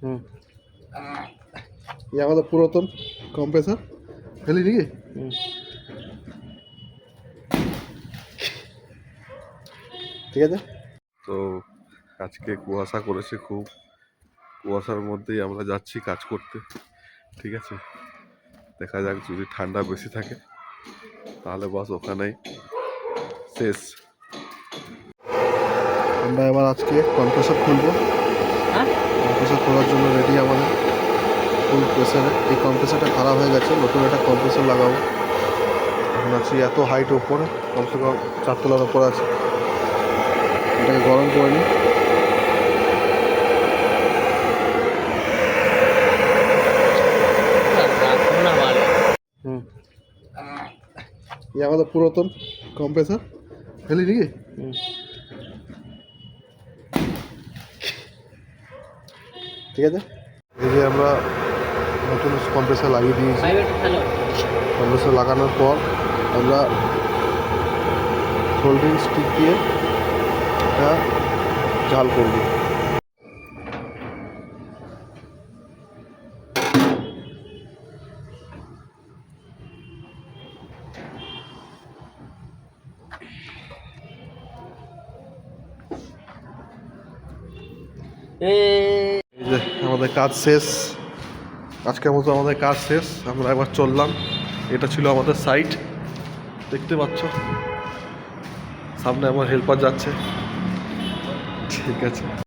হুম, ये আমাদের পুরাতন কম্প্রেসার ফেলি নাকি? ঠিক আছে। তো আজকে কুয়াশা করেছে খুব, কুয়াশার মধ্যেই আমরা যাচ্ছি কাজ করতে। ঠিক আছে, দেখা যাক যদি ঠান্ডা বেশি থাকে তাহলে বাস ওখানেই শেষ। আমরা এবার আজকে কম্প্রেসার খুলবো। কম্প্রেসার খোলার জন্য রেডি আমাদের ফুল প্রেসারে। এই কম্প্রেসারটা খারাপ হয়ে গেছে, নতুন একটা কম্প্রেসার লাগাবো। এখন আছি এত হাইট ওপরে, কমসে কম 4 তলার ওপরে আছে। এটাকে গরম করে নিই। ये আমাদের পুরাতন কম্প্রেসার ফেলি নাকি? ঠিক আছে, এই যে আমরা নতুন কম্প্রেসার লাগিয়ে দিয়েছি। কম্প্রেসার লাগানোর পর আমরা সোল্ডারিং স্টিক দিয়ে এটা জাল করব। এই যে আমাদের কাজ শেষ, আজকের মতো আমাদের কাজ শেষ। আমরা এবার চললাম। এটা ছিল আমাদের সাইট, দেখতে পাচ্ছ সামনে আমার হেল্পার যাচ্ছে। ঠিক আছে।